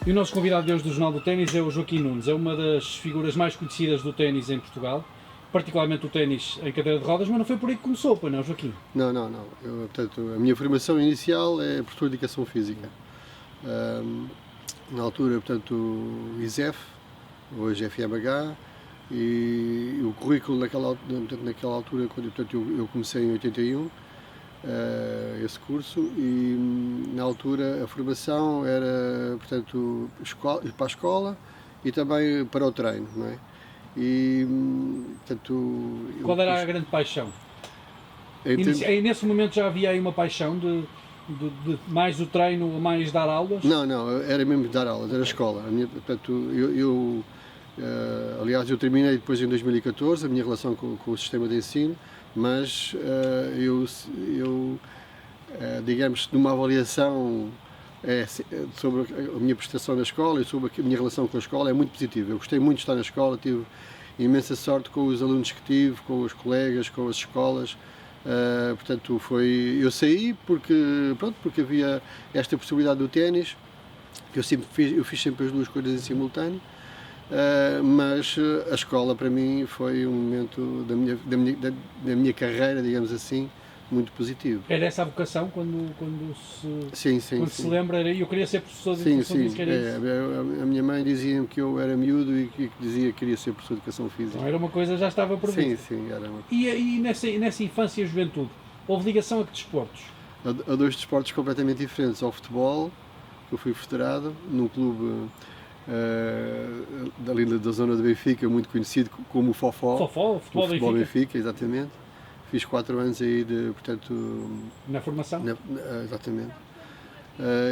E o nosso convidado de hoje do Jornal do Ténis é o Joaquim Nunes. É uma das figuras mais conhecidas do ténis em Portugal, particularmente o ténis em cadeira de rodas, mas não foi por aí que começou, pois não, Joaquim? Não. Portanto, a minha formação inicial é professor de Educação Física. Na altura, portanto, o ISEF, hoje FMH, e o currículo naquela altura, quando eu comecei em 81, esse curso, e na altura a formação era, portanto, para a escola e também para o treino, não é? E, portanto, qual era a grande paixão? Nesse momento já havia aí uma paixão de mais o treino, mais dar aulas? Não, era mesmo dar aulas, era a escola. Aliás, eu terminei depois em 2014 a minha relação com o sistema de ensino, mas digamos, numa avaliação sobre a minha prestação na escola e sobre a minha relação com a escola é muito positiva. Eu gostei muito de estar na escola, tive imensa sorte com os alunos que tive, com os colegas, com as escolas. Portanto, eu saí porque havia esta possibilidade do ténis, que eu fiz sempre as duas coisas em simultâneo. Mas a escola para mim foi um momento da minha carreira, digamos assim, muito positivo. Era essa a vocação quando se lembra? Eu queria ser professor de Educação Física. A minha mãe dizia-me que eu era miúdo e que dizia que queria ser professor de Educação Física. Então, era uma coisa já estava prevista. Sim, era uma... E nessa infância e juventude, houve ligação a que desportos? A dois desportos completamente diferentes. Ao futebol, eu fui federado num clube ali da zona de Benfica, muito conhecido como o Fofó. O futebol Benfica, exatamente. Fiz 4 anos aí na formação? Exatamente.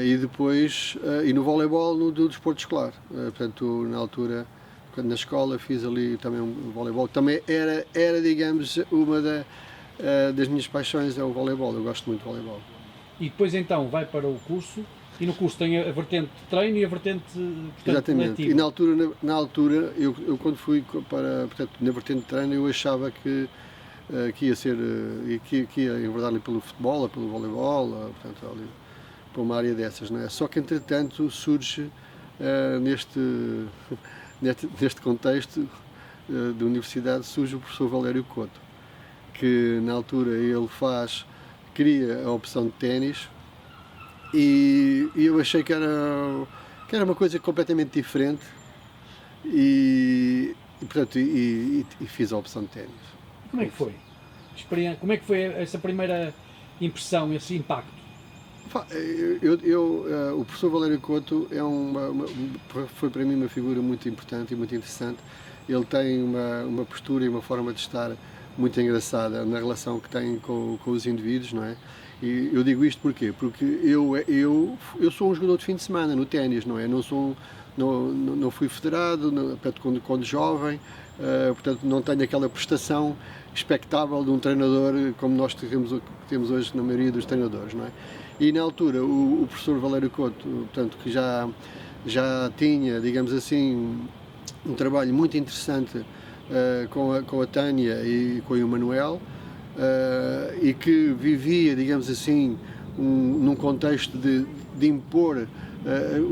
E depois, e no voleibol, do desporto escolar. Portanto, na altura, na escola, fiz ali também um voleibol. Também era digamos, uma das minhas paixões é o voleibol. Eu gosto muito de voleibol. E depois então vai para o curso. E no curso tem a vertente de treino e a vertente, portanto, exatamente. letiva. E na altura eu quando fui portanto, na vertente de treino, eu achava que ia ser, que ia enverdar ali pelo futebol, pelo voleibol, portanto, ali, para uma área dessas, não é? Só que, entretanto, surge neste contexto de universidade, surge o professor Valério Couto, que na altura ele cria a opção de ténis, e eu achei que era uma coisa completamente diferente portanto, fiz a opção de ténis. Como é que foi? Como é que foi essa primeira impressão, esse impacto? O professor Valério Couto foi para mim uma figura muito importante e muito interessante. Ele tem uma postura e uma forma de estar muito engraçada na relação que tem com os indivíduos, não é? E eu digo isto porquê? Porque eu sou um jogador de fim de semana no ténis, não é? Não fui federado, quando jovem, portanto não tenho aquela prestação expectável de um treinador como nós temos hoje na maioria dos treinadores, não é? E na altura o professor Valério Couto, portanto, que já tinha, digamos assim, um trabalho muito interessante com a Tânia e com o Emanuel, e que vivia, digamos assim, num contexto de impor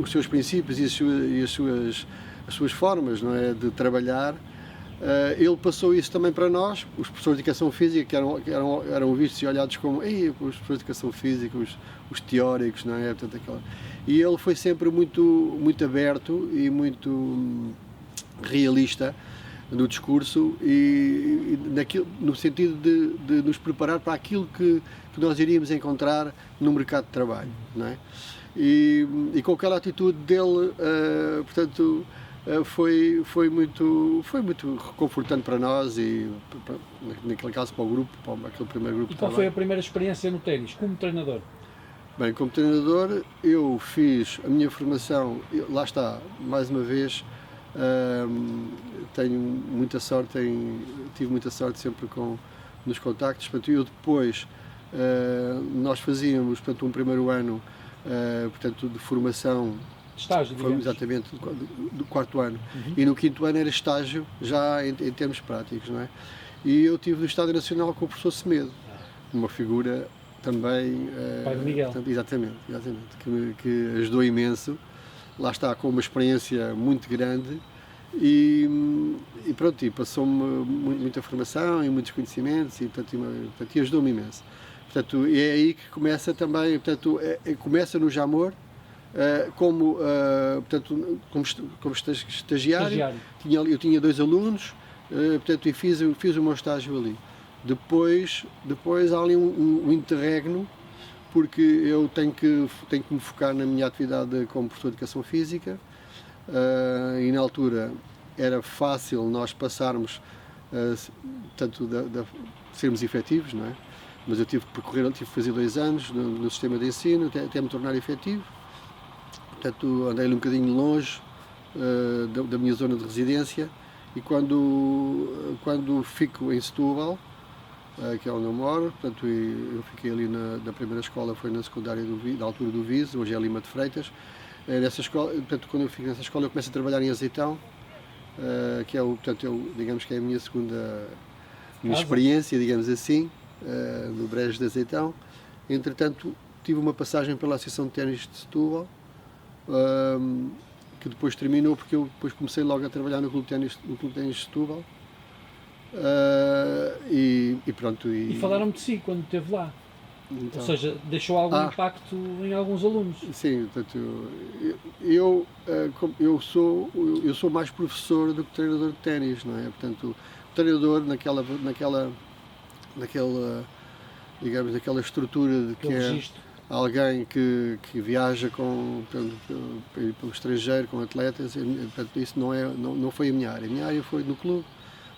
os seus princípios e as suas formas, não é, de trabalhar. Ele passou isso também para nós, os professores de Educação Física, que eram vistos e olhados como os professores de Educação Física, os teóricos, não é? Portanto, e ele foi sempre muito, muito aberto e muito realista no discurso e no sentido de nos preparar para aquilo que nós iríamos encontrar no mercado de trabalho, não é? E com aquela atitude dele, portanto, foi muito reconfortante para nós e, naquele caso, para o grupo, para aquele primeiro grupo. E qual foi a primeira experiência no ténis, como treinador? Bem, como treinador, eu fiz a minha formação, lá está, mais uma vez, tive muita sorte sempre nos contactos. Portanto, eu depois, nós fazíamos, portanto, um primeiro ano, portanto, de formação, estágio, exatamente, do 4º ano, e no 5º ano era estágio, já em termos práticos, não é? E eu tive no Estádio Nacional com o professor Semedo, uma figura também... Pai do Miguel. Exatamente, que ajudou imenso, lá está, com uma experiência muito grande e pronto, e passou-me muita formação e muitos conhecimentos e, portanto, e ajudou-me imenso. Portanto, é aí que começa também, portanto, começa no Jamor, portanto, como estagiário. Eu tinha 2 alunos, portanto, e fiz o meu estágio ali. Depois há ali um interregno, porque eu tenho que me focar na minha atividade como professor de Educação Física, e na altura era fácil nós passarmos, portanto, sermos efetivos, não é? Mas eu tive que fazer 2 anos no sistema de ensino até me tornar efetivo. Portanto, andei ali um bocadinho longe da minha zona de residência e quando fico em Setúbal, que é onde eu moro, portanto, eu fiquei ali na primeira escola, foi na secundária da altura do Viso, hoje é Lima de Freitas. Nessa escola, portanto, quando eu fico nessa escola, eu começo a trabalhar em Azeitão, que é digamos que é a minha segunda experiência, digamos assim, no Brejo de Azeitão. Entretanto, tive uma passagem pela Associação de Ténis de Setúbal, que depois terminou porque eu depois comecei logo a trabalhar no Clube de Ténis de Setúbal. E pronto. E falaram-me de si quando esteve lá. Então, ou seja, deixou algum impacto em alguns alunos. Sim, portanto, eu sou mais professor do que treinador de ténis, não é? Portanto, o treinador naquela estrutura de que é alguém que viaja pelo estrangeiro com atletas, portanto, isso não foi a minha área. A minha área foi no clube,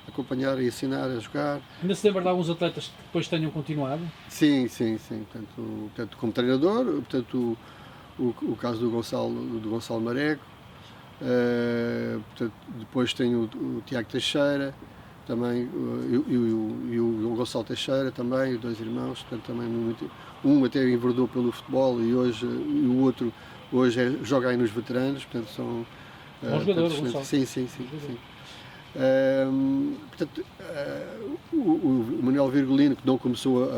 acompanhar, ensinar, a jogar. Ainda se lembra de alguns atletas que depois tenham continuado? Sim. Portanto, como treinador, portanto, o caso do Gonçalo Marego, portanto, depois tenho o Tiago Teixeira, também, e o Gonçalo Teixeira também, os 2 irmãos, portanto, também um até enverdou pelo futebol e o outro hoje joga aí nos veteranos, portanto são... Bom jogador, Gonçalo. Sim. Portanto, o Manuel Virgulino, que não começou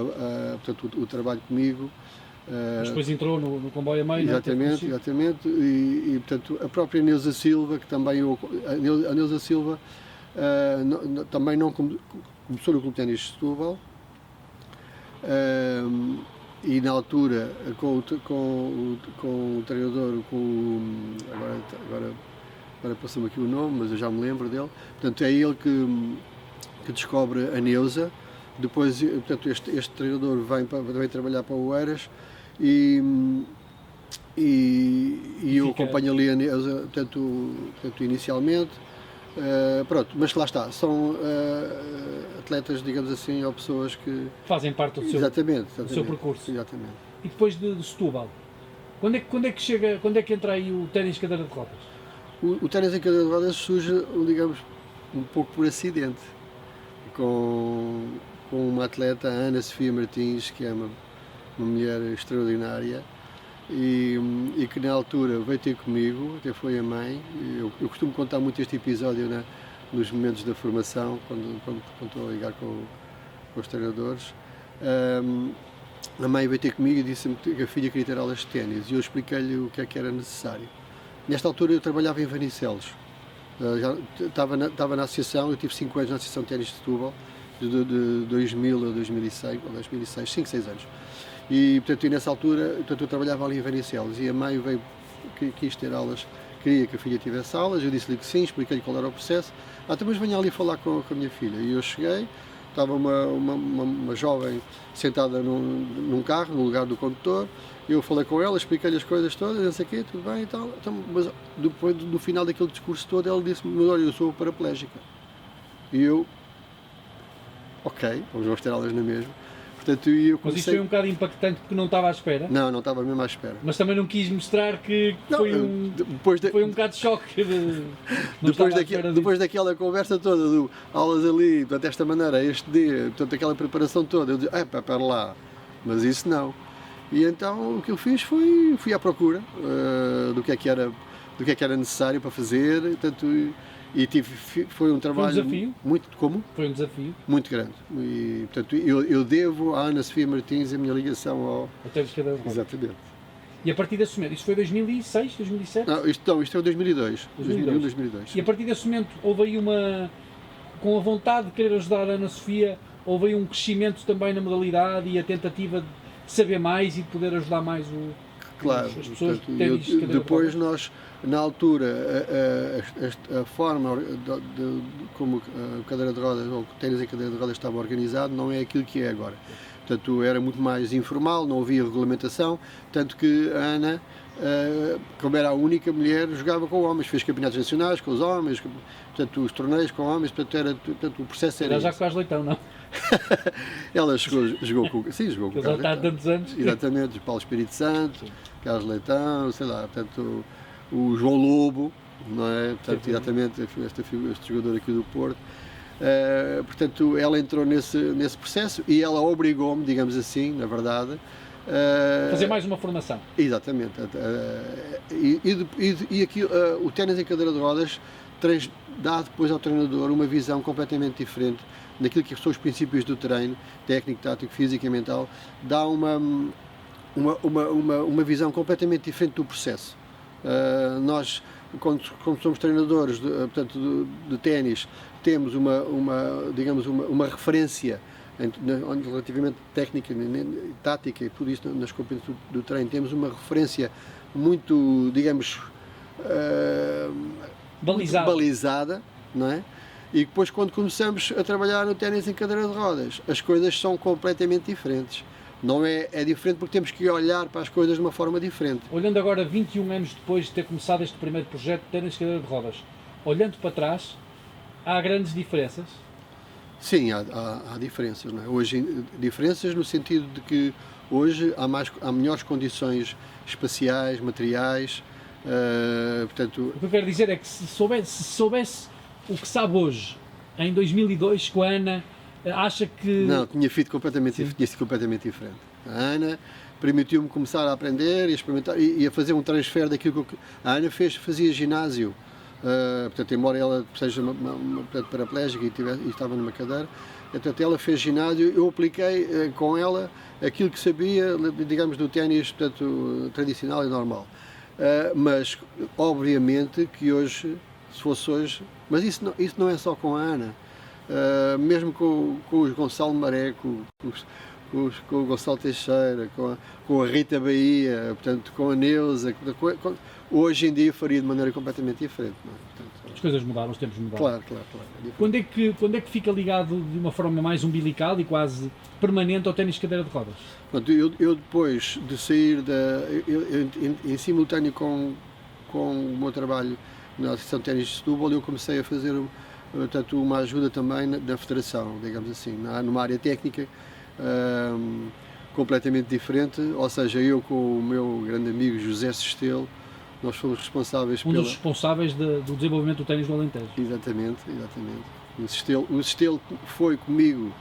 portanto, o trabalho comigo, mas depois entrou no comboio a meio. Exatamente. E portanto, a própria Neuza Silva, que também a Neuza Silva também não começou no Clube de Ténis de Setúbal, e na altura com o treinador, agora passou-me aqui o nome, mas eu já me lembro dele. Portanto, é ele que descobre a Neuza. Depois, portanto, este treinador vem trabalhar para o Oeiras e eu acompanho ali a Neuza, portanto inicialmente. Pronto, mas lá está, são atletas, digamos assim, ou pessoas que fazem parte do seu percurso. Exatamente. E depois de Setúbal, quando é que entra aí o ténis de cadeira de rodas? O ténis em cadeira de rodas surge, digamos, um pouco por acidente, com uma atleta, a Ana Sofia Martins, que é uma mulher extraordinária e que na altura veio ter comigo, até foi a mãe. Eu costumo contar muito este episódio nos momentos da formação, quando estou a ligar com os treinadores. A mãe veio ter comigo e disse-me que a filha queria ter aulas de ténis e eu expliquei-lhe o que é que era necessário. Nesta altura eu trabalhava em Vanicelos, já estava na associação, eu tive 5 anos na Associação de Ténis de Setúbal, de 2000 a 2006, 5, 6 anos. E, portanto, nessa altura, eu trabalhava ali em Vanicelos e a mãe quis ter aulas, queria que a filha tivesse aulas, eu disse-lhe que sim, expliquei-lhe qual era o processo. Então, mas venha ali falar com a minha filha. E eu cheguei, estava uma jovem sentada num carro, no lugar do condutor. Eu falei com ela, expliquei-lhe as coisas todas, não sei o quê, tudo bem e tal. Então, mas depois, no final daquele discurso todo, ela disse-me: olha, eu sou paraplégica. E eu, ok, vamos ter aulas na mesma. Portanto, eu comecei... Mas isto foi um bocado impactante porque não estava à espera? Não estava mesmo à espera. Mas também não quis mostrar que foi um bocado de choque. Depois daquela conversa toda, aulas ali, portanto, desta maneira, este dia, portanto, aquela preparação toda, eu disse, para lá, mas isso não. E então o que eu fiz fui à procura do que é que era necessário para fazer, portanto, foi um trabalho... Foi um desafio? Foi um desafio? Muito grande. E, portanto, eu devo à Ana Sofia Martins a minha ligação ao... Até de cada um. Exatamente. E a partir desse momento, isto foi 2006, 2007? Não, isto é o 2002. 2001, 2002. E a partir desse momento houve aí com a vontade de querer ajudar a Ana Sofia, houve aí um crescimento também na modalidade e a tentativa de saber mais e de poder ajudar mais Claro, as pessoas portanto, de ténis de cadeira de depois rodas. nós, na altura, a forma como a cadeira de rodas, ou o ténis em cadeira de rodas estava organizado, não é aquilo que é agora. Portanto, era muito mais informal, não havia regulamentação, tanto que a Ana, como era a única mulher, jogava com homens, fez campeonatos nacionais com os homens, portanto, os torneios com homens, portanto, o processo era Já esse. com Carlos Leitão, não? Ela jogou com o Ele já está há Carlos Leitão. tantos anos. Exatamente, o Paulo Espírito Santo, Carlos Leitão, sei lá, portanto, o João Lobo, não é? Portanto, exatamente, este jogador aqui do Porto. Portanto, ela entrou nesse processo e ela obrigou-me, digamos assim, na verdade, Fazer mais uma formação. exatamente. E aqui, o ténis em cadeira de rodas dá depois ao treinador uma visão completamente diferente daquilo que são os princípios do treino, técnico, tático, físico e mental, dá uma visão completamente diferente do processo. Nós, quando somos treinadores de ténis, temos digamos, uma referência relativamente técnica, tática e tudo isso nas competências do treino, temos uma referência muito, digamos, balizada, não é? E depois, quando começamos a trabalhar no ténis em cadeira de rodas, as coisas são completamente diferentes. Não é diferente porque temos que olhar para as coisas de uma forma diferente. Olhando agora 21 anos depois de ter começado este primeiro projeto de ténis de cadeira de rodas, olhando para trás, há grandes diferenças? Sim, há diferenças, não é? Hoje, diferenças no sentido de que hoje há melhores condições espaciais, materiais, portanto... O que eu quero dizer é que se soubesse o que sabe hoje, em 2002, com a Ana, acha que... Não, tinha sido completamente diferente. A Ana permitiu-me começar a aprender e a experimentar e a fazer um transfer daquilo que a Ana fazia ginásio. Portanto, embora ela seja portanto, paraplégica e estava numa cadeira, portanto, ela fez ginásio, eu apliquei com ela aquilo que sabia, digamos, do ténis, portanto, tradicional e normal. Mas, obviamente, que hoje, se fosse hoje, mas isso não é só com a Ana, mesmo com o Gonçalo Maré, com o Gonçalo Teixeira, com a Rita Bahia, portanto, com a Neuza, hoje em dia faria de maneira completamente diferente. Não é? Portanto, as coisas mudaram, os tempos mudaram. Claro. Quando é que fica ligado de uma forma mais umbilical e quase permanente ao ténis de cadeira de rodas? Pronto, eu depois de sair em simultâneo com o meu trabalho na Associação de Ténis de Setúbal, eu comecei a fazer portanto, uma ajuda também na federação, digamos assim, numa área técnica completamente diferente, ou seja, eu com o meu grande amigo José Sestelo, nós fomos responsáveis dos responsáveis do desenvolvimento do ténis do Alentejo. Exatamente. O Sestelo foi comigo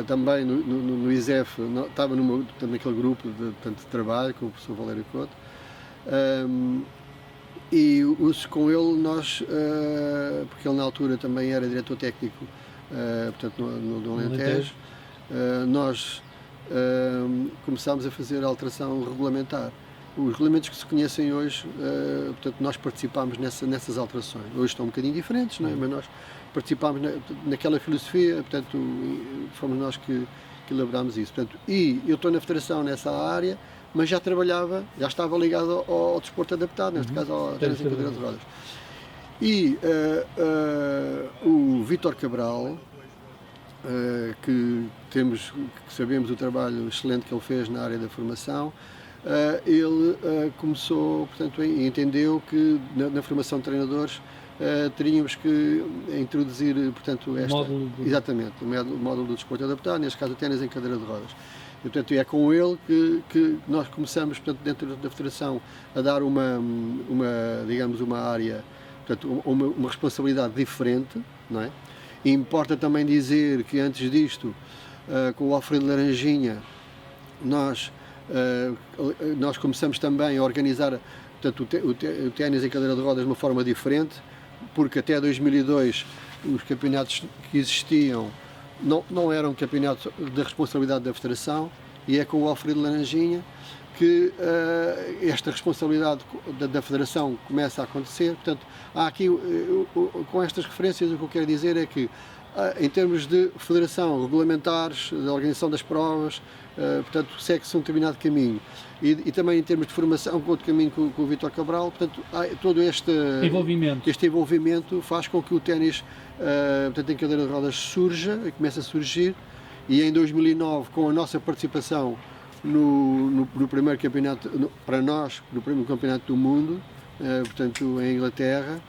também no ISEF, estava naquele grupo de trabalho com o professor Valério Couto, e com ele nós, porque ele na altura também era diretor técnico, portanto no Alentejo, nós começámos a fazer a alteração regulamentar. Os regulamentos que se conhecem hoje, portanto nós participámos nessas alterações. Hoje estão um bocadinho diferentes, não é? Mas nós participámos naquela filosofia, portanto fomos nós que elaborámos isso. Portanto, e eu estou na federação nessa área, mas já estava ligado ao desporto adaptado, neste caso ao ténis em cadeira de rodas. E o Vítor Cabral, que sabemos o trabalho excelente que ele fez na área da formação, ele começou, portanto, entendeu que na formação de treinadores teríamos que introduzir, portanto, exatamente, o módulo do desporto adaptado, neste caso o ténis em cadeira de rodas. E, portanto, é com ele que nós começamos, portanto, dentro da federação, a dar digamos, uma área, portanto, uma responsabilidade diferente, não é? E importa também dizer que antes disto, com o Alfredo Laranjinha, nós começamos também a organizar, portanto, o ténis em cadeira de rodas de uma forma diferente, porque até 2002 os campeonatos que existiam não eram campeonatos da responsabilidade da federação, e é com o Alfredo Laranjinha que esta responsabilidade da Federação começa a acontecer. Portanto, há aqui, com estas referências, o que eu quero dizer é que, em termos de federação, regulamentares, da organização das provas, portanto, segue-se um determinado caminho. E também em termos de formação, com outro caminho com o Vítor Cabral, portanto, todo este envolvimento faz com que o ténis, portanto, em cadeira de rodas surja e comece a surgir. E em 2009, com a nossa participação no primeiro campeonato, para nós, no primeiro campeonato do mundo, portanto, em Inglaterra,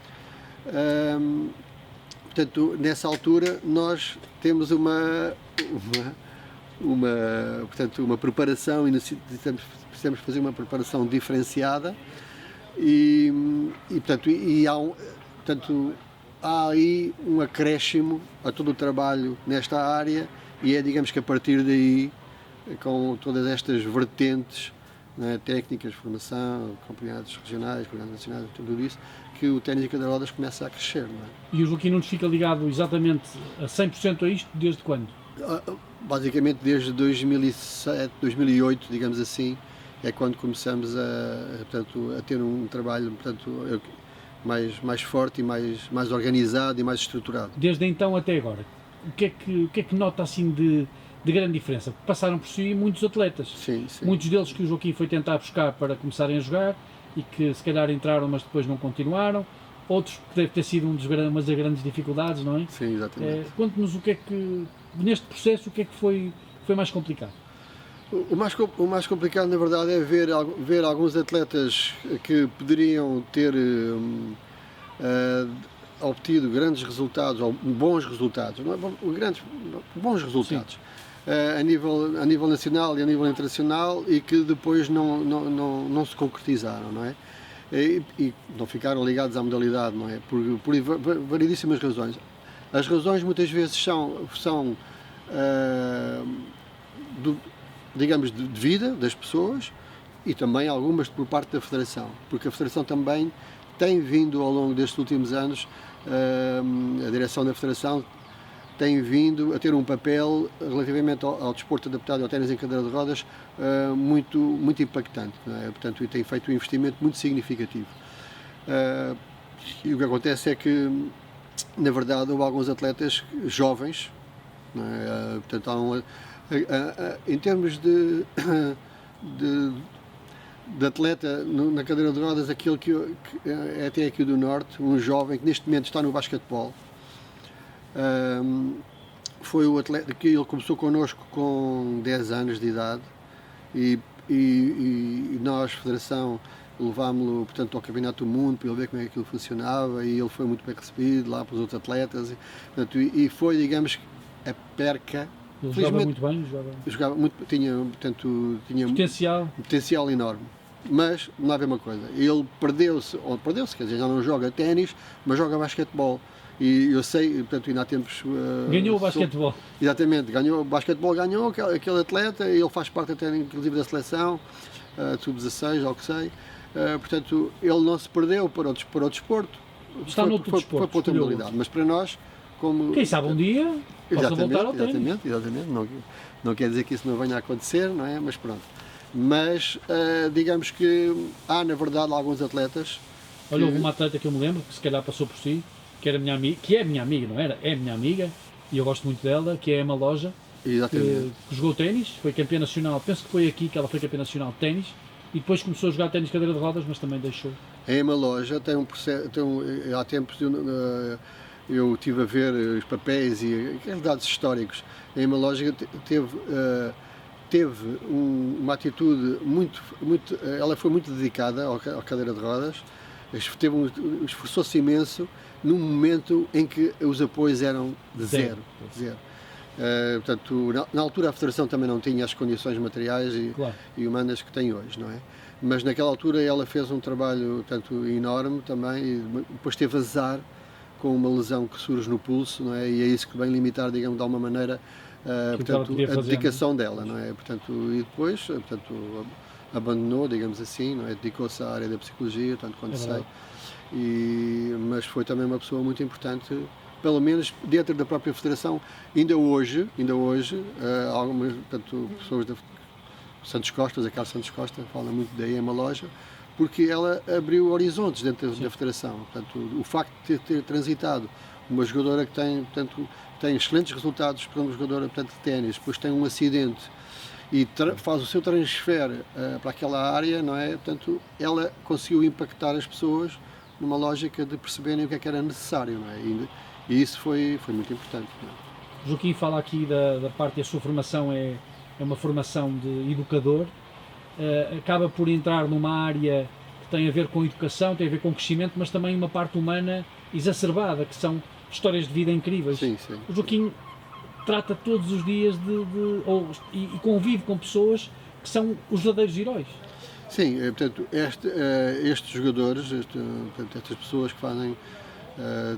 portanto, nessa altura nós temos portanto, uma preparação e precisamos fazer uma preparação diferenciada portanto, há aí um acréscimo a todo o trabalho nesta área e é, digamos que a partir daí, com todas estas vertentes, né, técnicas, formação, campeonatos regionais, campeonatos nacionais, tudo isso, que o ténis de cadeira de rodas começa a crescer. Não é? E o Joaquim Nunes fica ligado exatamente a 100% a isto desde quando? Basicamente desde 2007, 2008, digamos assim, é quando começamos portanto, a ter um trabalho, portanto, mais forte e mais organizado e mais estruturado. Desde então até agora, o que é que nota assim de grande diferença? Passaram por si muitos atletas, sim. Muitos deles que o Joaquim foi tentar buscar para começarem a jogar e que se calhar entraram mas depois não continuaram, outros deve ter sido uma das grandes dificuldades, não é? Sim, exatamente. Conte-nos o que é que, neste processo, o que é que foi mais complicado? O mais complicado, na verdade, é ver alguns atletas que poderiam ter obtido grandes resultados, ou bons resultados, não é? Bons resultados, a nível nacional e a nível internacional, e que depois não se concretizaram, não é? E não ficaram ligados à modalidade, não é? Por variedíssimas razões. As razões muitas vezes são digamos, de vida das pessoas e também algumas por parte da Federação, porque a Federação também tem vindo ao longo destes últimos anos, a direção da Federação tem vindo a ter um papel relativamente ao desporto adaptado, ao ténis em cadeira de rodas, muito impactante, não é? Portanto, e tem feito um investimento muito significativo. E o que acontece é que, na verdade, houve alguns atletas jovens, não é? Portanto, em termos de atleta na cadeira de rodas, aquele que é até aqui do Norte, um jovem que neste momento está no basquetebol, foi o atleta que ele começou connosco com 10 anos de idade e nós, Federação, levámos-lo, portanto, ao Campeonato do Mundo para ele ver como é que aquilo funcionava, e ele foi muito bem recebido lá pelos outros atletas, e foi, digamos, a perca. Ele jogava muito bem, tinha potencial enorme. Mas, não há a ver uma coisa, ele perdeu-se, quer dizer, já não joga ténis, mas joga basquetebol. E eu sei, portanto, ainda há tempos... ganhou o basquetebol. Exatamente, ganhou aquele atleta, ele faz parte até, inclusive, da seleção, sub-16, ao que sei. Portanto, ele não se perdeu para o desporto. Está noutro desporto. Foi para outra modalidade, mas para nós, como... Quem sabe um dia possa voltar ao ténis. Exatamente. Não quer dizer que isso não venha a acontecer, não é? Mas pronto. Mas, digamos que há, na verdade, alguns atletas... Olha, houve uma atleta que eu me lembro, que se calhar passou por si, que era minha amiga, que é minha amiga, não era? É minha amiga, e eu gosto muito dela, que é a Emma Loja, que jogou ténis, foi campeã nacional, penso que foi aqui que ela foi campeã nacional de ténis, e depois começou a jogar ténis de cadeira de rodas, mas também deixou. A Emma Loja tem um processo, há tempos eu estive a ver os papéis e aqueles dados históricos. A Emma Loja teve uma atitude ela foi muito dedicada à cadeira de rodas, esforçou-se imenso num momento em que os apoios eram de zero. Portanto, na altura a Federação também não tinha as condições materiais e humanas que tem hoje, não é? Mas naquela altura ela fez um trabalho, portanto, enorme também, e depois teve azar com uma lesão que surge no pulso, não é? E é isso que vem limitar, digamos, de alguma maneira, portanto, a dedicação dela, não é? Portanto, e depois, portanto, abandonou, digamos assim, não é? Dedicou-se à área da psicologia, tanto quanto sei, mas foi também uma pessoa muito importante, pelo menos dentro da própria Federação. Ainda hoje algumas, portanto, pessoas Santos Costa, a Carlos Santos Costa, fala muito da EMA Loja, porque ela abriu horizontes dentro da Federação. Portanto, o facto de ter transitado uma jogadora que tem, portanto, tem excelentes resultados para uma jogadora, portanto, de ténis, depois tem um acidente e faz o seu transfer para aquela área, não é? Portanto, ela conseguiu impactar as pessoas numa lógica de perceberem o que é que era necessário, não é? E isso foi muito importante. Não é? Joaquim fala aqui da parte da sua formação é uma formação de educador, acaba por entrar numa área que tem a ver com educação, tem a ver com crescimento, mas também uma parte humana exacerbada, que são histórias de vida incríveis. Sim, sim. O Joaquim trata todos os dias e convive com pessoas que são os verdadeiros heróis. Sim, portanto, estes jogadores, portanto, estas pessoas que fazem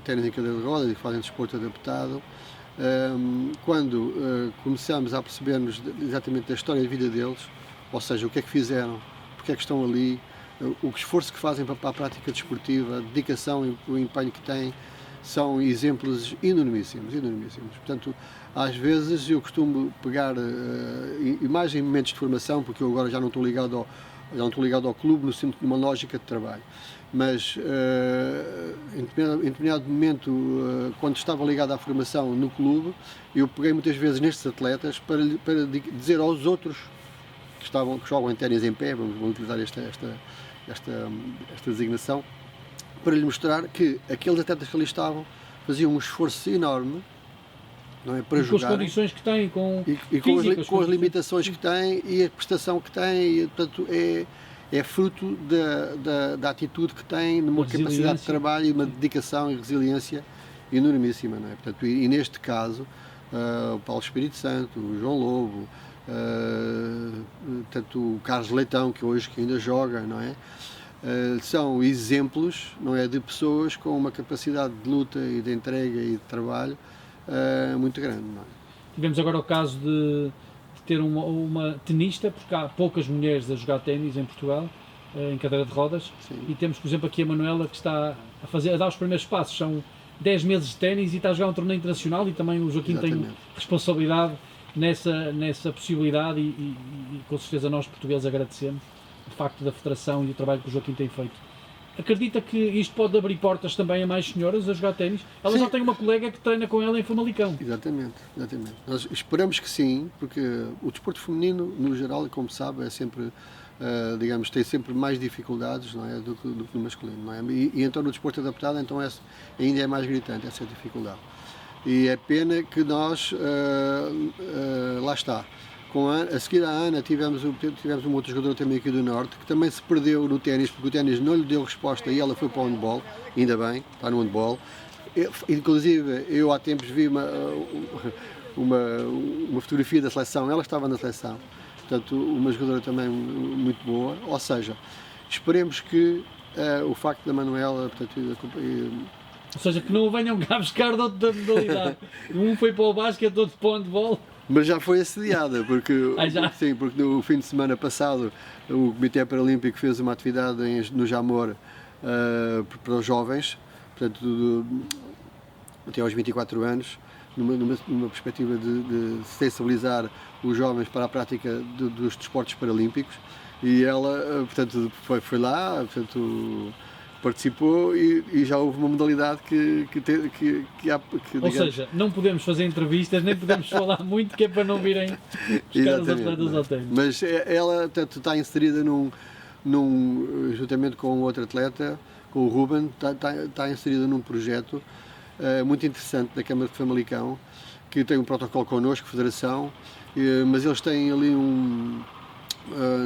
ténis em cadeira de rodas e que fazem desporto adaptado, quando começamos a percebermos exatamente da história de vida deles, ou seja, o que é que fizeram, porque é que estão ali, o esforço que fazem para a prática desportiva, a dedicação e o empenho que têm, são exemplos enormíssimos. Portanto, às vezes eu costumo pegar, e mais em momentos de formação, porque eu agora já não estou ligado ao clube numa lógica de trabalho, mas em determinado momento, quando estava ligado à formação no clube, eu peguei muitas vezes nestes atletas para dizer aos outros que jogam em ténis em pé, vamos utilizar esta designação, para lhe mostrar que aqueles atletas que ali estavam faziam um esforço enorme, não é, para jogar. Com as condições que têm, com as limitações que têm e a prestação que têm, e, portanto, é fruto da atitude que têm, numa capacidade de trabalho e uma dedicação e resiliência enormíssima, não é? Portanto, e neste caso, o Paulo Espírito Santo, o João Lobo, portanto, o Carlos Leitão, que hoje ainda joga, não é? São exemplos, não é, de pessoas com uma capacidade de luta e de entrega e de trabalho muito grande, não é? Tivemos agora o caso de ter uma tenista, porque há poucas mulheres a jogar ténis em Portugal, em cadeira de rodas. Sim. E temos, por exemplo, aqui a Manuela, que está a dar os primeiros passos. São 10 meses de ténis e está a jogar um torneio internacional, e também o Joaquim tem responsabilidade nessa possibilidade e com certeza nós portugueses agradecemos o facto da Federação e o trabalho que o Joaquim tem feito. Acredita que isto pode abrir portas também a mais senhoras a jogar ténis? Ela já tem uma colega que treina com ela em Famalicão. Exatamente. Nós esperamos que sim, porque o desporto feminino, no geral, como sabe, é sempre, digamos, tem sempre mais dificuldades, não é, do que no masculino, não é? E então no desporto adaptado, então ainda é mais gritante essa dificuldade. E é pena que nós, lá está, a seguir à Ana tivemos uma outra jogadora também aqui do Norte, que também se perdeu no ténis, porque o ténis não lhe deu resposta e ela foi para o handball, ainda bem, está no handball. Inclusive, eu há tempos vi uma fotografia da seleção, ela estava na seleção, portanto, uma jogadora também muito boa, ou seja, esperemos que o facto da Manuela, portanto, ou seja, que não venham cá buscar de outra modalidade. Um foi para o basquete, outro para o handball. Mas já foi assediada, porque no fim de semana passado o Comitê Paralímpico fez uma atividade no Jamor para os jovens, portanto, até aos 24 anos, numa perspectiva de sensibilizar os jovens para a prática dos desportos paralímpicos, e ela, portanto, foi lá, portanto, participou e já houve uma modalidade que ou seja, não podemos fazer entrevistas, nem podemos falar muito, que é para não virem buscar os atletas ao ténis. Mas ela, portanto, está inserida juntamente com outro atleta, com o Ruben, está inserida num projeto muito interessante da Câmara de Famalicão, que tem um protocolo connosco, Federação, mas eles têm ali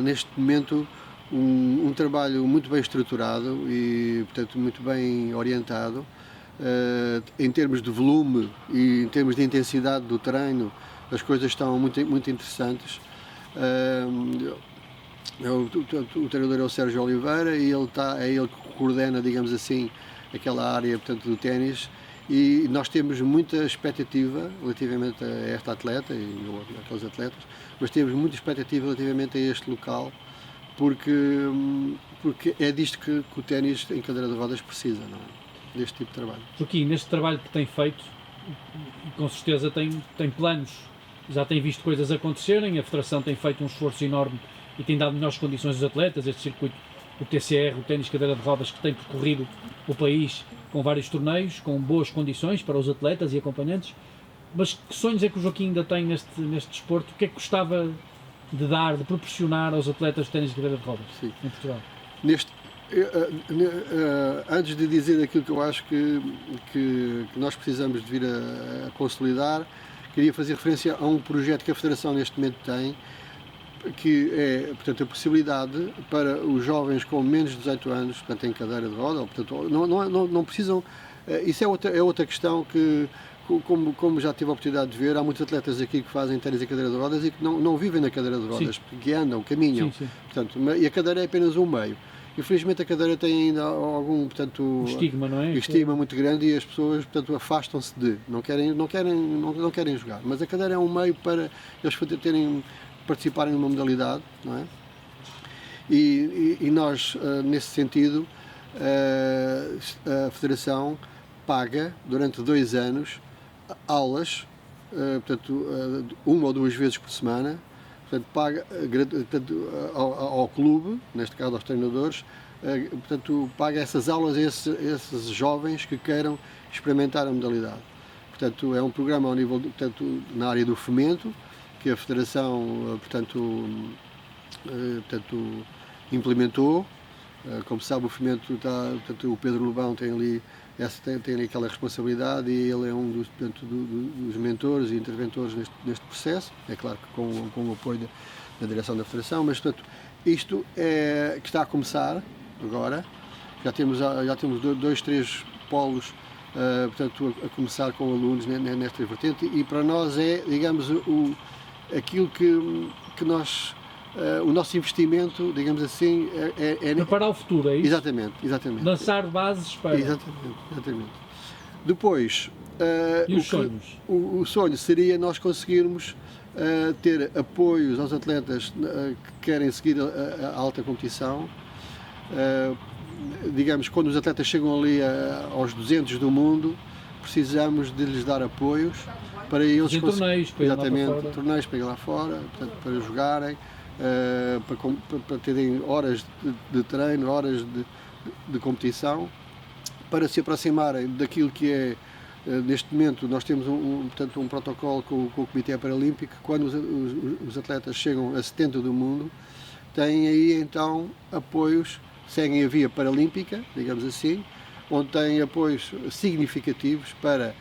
neste momento um trabalho muito bem estruturado e, portanto, muito bem orientado em termos de volume e em termos de intensidade do treino. As coisas estão muito interessantes. O treinador é o Sérgio Oliveira e é ele que coordena, digamos assim, aquela área, portanto, do ténis, e nós temos muita expectativa relativamente a esta atleta e a aqueles atletas, mas temos muita expectativa relativamente a este local, porque é disto que o ténis em cadeira de rodas precisa, não é? Deste tipo de trabalho. Joaquim, neste trabalho que tem feito, com certeza tem planos já tem visto coisas acontecerem, a Federação tem feito um esforço enorme e tem dado melhores condições aos atletas, este circuito, o TCR, o ténis cadeira de rodas, que tem percorrido o país com vários torneios, com boas condições para os atletas e acompanhantes. Mas que sonhos é que o Joaquim ainda tem neste desporto? O que é que gostava de dar, de proporcionar aos atletas de ténis de cadeira de rodas em Portugal? Antes de dizer aquilo que eu acho que nós precisamos de vir a consolidar, queria fazer referência a um projeto que a Federação neste momento tem, que é, portanto, a possibilidade para os jovens com menos de 18 anos, portanto, em cadeira de roda, ou, portanto, não precisam, isso é outra questão que, como já tive a oportunidade de ver, há muitos atletas aqui que fazem ténis em cadeira de rodas e que não vivem na cadeira de rodas, que andam, caminham, portanto, e a cadeira é apenas um meio. Infelizmente a cadeira tem ainda algum, portanto, estigma, não é? Estigma muito grande e as pessoas, portanto, afastam-se não querem jogar. Mas a cadeira é um meio para eles participarem numa modalidade, não é? E nós, nesse sentido, a Federação paga durante 2 anos aulas, portanto, 1 ou 2 vezes por semana. Portanto, paga ao clube, neste caso aos treinadores, portanto, paga essas aulas a esses jovens que queiram experimentar a modalidade. Portanto, é um programa ao nível, portanto, na área do fomento, que a Federação, portanto, implementou. Como se sabe, o fomento portanto, o Pedro Lobão tem ali aquela responsabilidade e ele é um dos mentores e interventores neste processo, é claro que com o apoio da direção da Federação, mas portanto, isto é que está a começar agora, já temos 2, 3 polos portanto, a começar com alunos nesta vertente e para nós é, digamos, aquilo que nós... o nosso investimento, digamos assim, é preparar o futuro, é isso? Exatamente. Lançar bases para... Exatamente. Depois, e os sonhos? O sonho seria nós conseguirmos ter apoios aos atletas que querem seguir a alta competição. Digamos, quando os atletas chegam ali aos 200 do mundo, precisamos de lhes dar apoios para eles torneios para ir lá fora, portanto, para jogarem. Para terem horas de treino, horas de competição, para se aproximarem daquilo que é, neste momento, nós temos portanto, um protocolo com o Comitê Paralímpico, quando os atletas chegam a 70 do mundo, têm aí então apoios, seguem a via paralímpica, digamos assim, onde têm apoios significativos para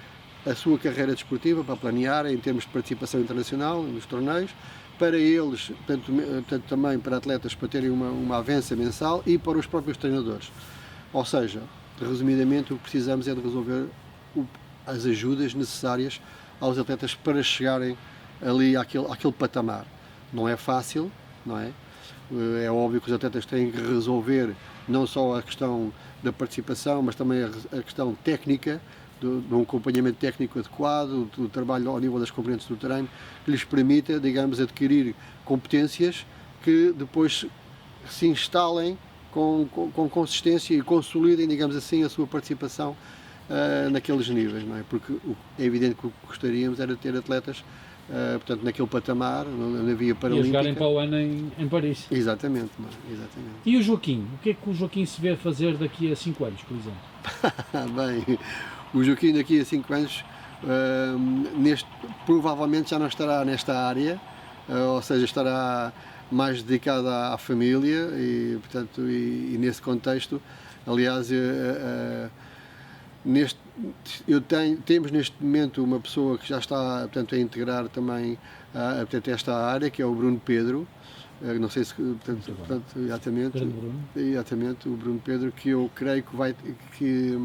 a sua carreira desportiva, para planear em termos de participação internacional nos torneios, para eles, tanto também para atletas para terem uma avança mensal e para os próprios treinadores. Ou seja, resumidamente, o que precisamos é de resolver as ajudas necessárias aos atletas para chegarem ali àquele patamar. Não é fácil, não é? É óbvio que os atletas têm que resolver não só a questão da participação, mas também a questão técnica, de um acompanhamento técnico adequado, do trabalho ao nível das componentes do terreno, que lhes permita, digamos, adquirir competências que depois se instalem com consistência e consolidem, digamos assim, a sua participação naqueles níveis, não é? Porque é evidente que o que gostaríamos era ter atletas, portanto, naquele patamar, na via paralímpica. E jogarem para o ano em Paris. Exatamente. E o Joaquim? O que é que o Joaquim se vê fazer daqui a 5 anos, por exemplo? Bem, o Joaquim daqui a 5 anos provavelmente já não estará nesta área, ou seja, estará mais dedicado à família e, portanto, e nesse contexto, aliás, temos neste momento uma pessoa que já está, portanto, a integrar também portanto, esta área, que é o Bruno Pedro. Não sei se, portanto, exatamente, o Bruno Pedro, que eu creio que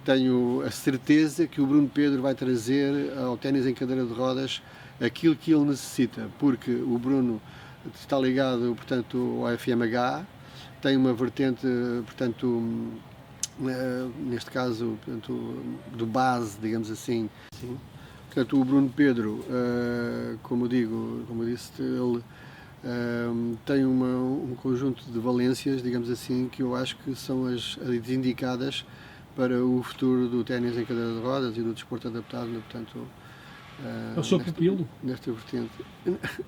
tenho a certeza que o Bruno Pedro vai trazer ao ténis em cadeira de rodas aquilo que ele necessita, porque o Bruno está ligado, portanto, ao FMH, tem uma vertente, portanto, neste caso, portanto, de base, digamos assim. Portanto, o Bruno Pedro, como disse, ele tem um conjunto de valências, digamos assim, que eu acho que são as indicadas para o futuro do ténis em cadeira de rodas e do desporto adaptado, portanto, É o seu pupilo? Nesta vertente.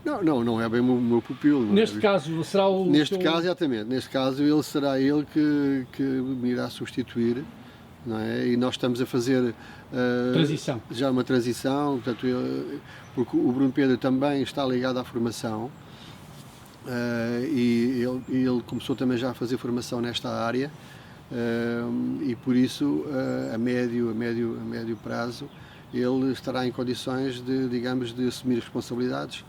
Não é bem o meu pupilo. Neste caso, será o Neste caso, exatamente. Neste caso, será ele que me irá substituir, não é? E nós estamos a fazer transição. Já uma transição, portanto, porque o Bruno Pedro também está ligado à formação e ele começou também já a fazer formação nesta área e por isso, a médio prazo, ele estará em condições de assumir responsabilidades,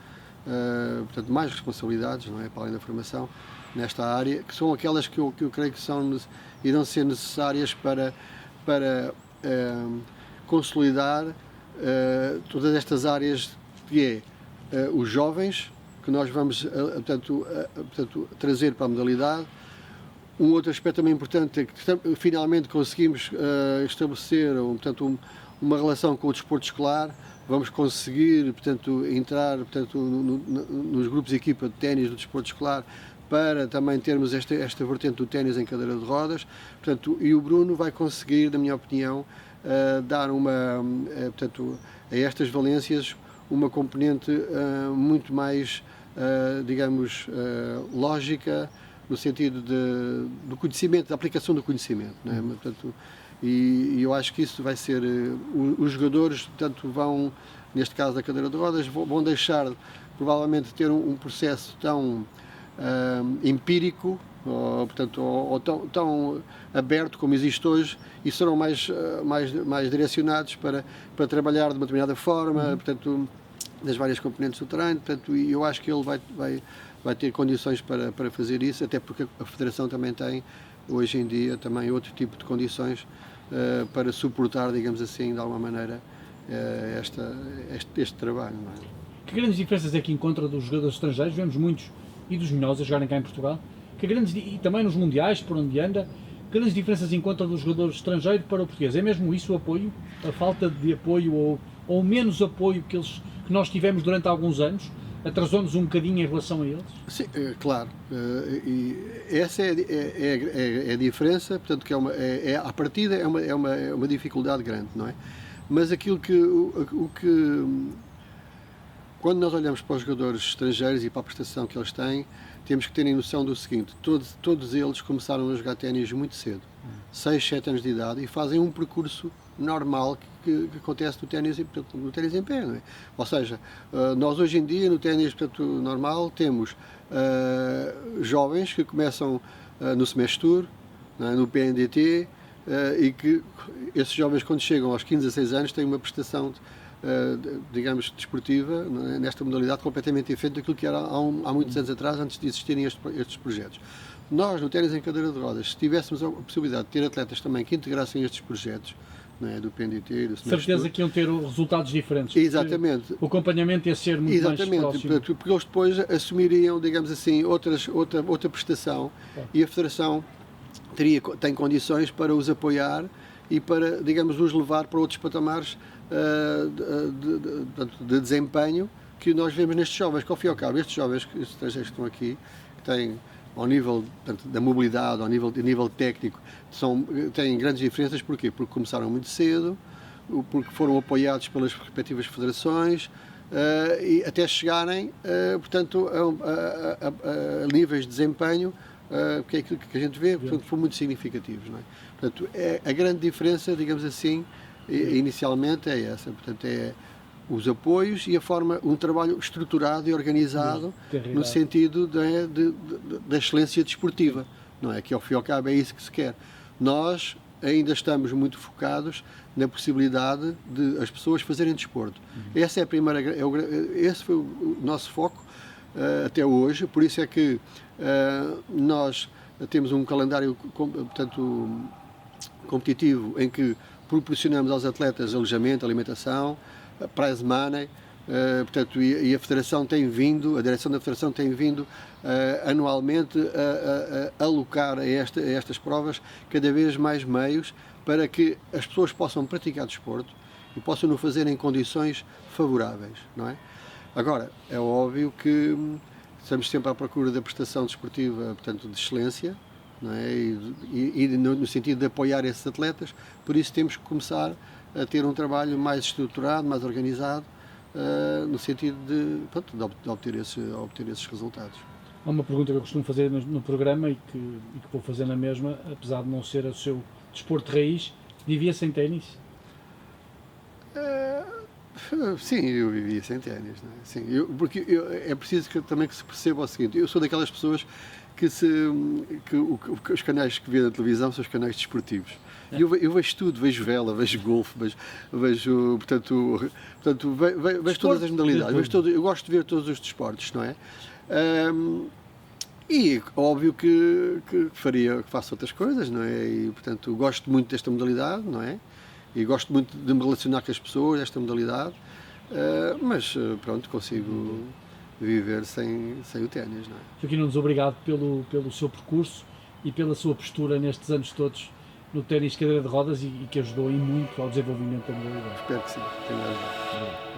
portanto, mais responsabilidades, não é, para além da formação, nesta área, que são aquelas que eu creio que irão ser necessárias para consolidar todas estas áreas, que é os jovens, que nós vamos, portanto, trazer para a modalidade. Um outro aspecto também importante é que finalmente conseguimos estabelecer, portanto, uma relação com o desporto escolar. Vamos conseguir, portanto, entrar, portanto, nos grupos de equipa de ténis do desporto escolar, para também termos esta vertente do ténis em cadeira de rodas. Portanto, e o Bruno vai conseguir, na minha opinião, dar portanto, a estas valências uma componente muito mais, digamos, lógica, no sentido do conhecimento, da aplicação do conhecimento, não é? Portanto, e eu acho que isso vai ser, os jogadores, portanto, vão, neste caso da cadeira de rodas, vão deixar provavelmente ter um processo tão empírico, ou tão aberto como existe hoje, e serão mais direcionados para trabalhar de uma determinada forma, portanto, das várias componentes do treino. Portanto, e eu acho que ele vai ter condições para fazer isso, até porque a Federação também tem, hoje em dia, também outro tipo de condições para suportar, digamos assim, de alguma maneira, este trabalho. Não é? Que grandes diferenças é que encontra dos jogadores estrangeiros? Vemos muitos e dos melhores a jogarem cá em Portugal. E também nos mundiais, por onde anda, que grandes diferenças encontra dos jogadores estrangeiros para o português? É mesmo isso o apoio? A falta de apoio ou menos apoio que nós tivemos durante alguns anos? Atrasou-nos um bocadinho em relação a eles? Sim, claro. E essa é a diferença, portanto, que à partida é uma dificuldade grande, não é? Mas aquilo quando nós olhamos para os jogadores estrangeiros e para a prestação que eles têm, temos que ter noção do seguinte: todos eles começaram a jogar ténis muito cedo, 6, 7 anos de idade, e fazem um percurso normal que acontece no ténis em pé, não é? Ou seja, nós hoje em dia no ténis normal temos jovens que começam no Smash Tour, no PNDT, e que esses jovens, quando chegam aos 15 a 16 anos, têm uma prestação digamos, desportiva, é? Nesta modalidade completamente diferente daquilo que era há muitos anos atrás, antes de existirem estes projetos. Nós, no ténis em cadeira de rodas, se tivéssemos a possibilidade de ter atletas também que integrassem estes projetos, não é? Do PNDT, do Smash certeza Tour, que iam ter resultados diferentes. Exatamente. O acompanhamento ia ser muito mais próximo. Porque eles depois assumiriam, digamos assim, outra prestação, e a Federação tem condições para os apoiar e para, digamos, os levar para outros patamares de desempenho que nós vemos nestes jovens, que ao fim e ao cabo, estes jovens estrangeiros que estão aqui, que têm, ao nível, portanto, da mobilidade, ao nível técnico, têm grandes diferenças. Porquê? Porque começaram muito cedo, porque foram apoiados pelas respectivas federações, e até chegarem, portanto, a níveis de desempenho, que é aquilo que a gente vê, portanto, foram muito significativos, não é? Portanto, a grande diferença, digamos assim, inicialmente é essa, portanto, é os apoios e um trabalho estruturado e organizado no sentido da excelência desportiva, não é? Que ao fim e ao cabo é isso que se quer. Nós ainda estamos muito focados na possibilidade de as pessoas fazerem desporto. Essa é a primeira, esse foi o nosso foco até hoje, por isso é que nós temos um calendário, portanto, competitivo, em que proporcionamos aos atletas alojamento, alimentação, prize money, portanto, e a Federação tem vindo, a direção da Federação tem vindo anualmente a alocar a estas provas cada vez mais meios para que as pessoas possam praticar desporto e possam o fazer em condições favoráveis, não é? Agora, é óbvio que estamos sempre à procura da prestação desportiva, portanto, de excelência, não é? E no sentido de apoiar esses atletas, por isso temos que começar a ter um trabalho mais estruturado, mais organizado, no sentido de obter esses resultados. Há uma pergunta que eu costumo fazer no programa e que vou fazer na mesma, apesar de não ser o seu desporto de raiz, vivia sem ténis? Sim, eu vivia sem ténis. Não é? Sim, é preciso também que se perceba o seguinte: eu sou daquelas pessoas que os canais que vê na televisão são os canais desportivos. Eu vejo tudo, vejo vela, vejo golfe, vejo todas as modalidades, eu gosto de ver todos os desportos, não é? E óbvio que faço outras coisas, não é? E portanto gosto muito desta modalidade, não é? E gosto muito de me relacionar com as pessoas desta modalidade, mas pronto, consigo viver sem o ténis, não é? Joaquim Nunes, obrigado pelo seu percurso e pela sua postura nestes anos todos no ténis cadeira de rodas e que ajudou muito ao desenvolvimento da modalidade. Espero que sim, tenha ajudado. Obrigado.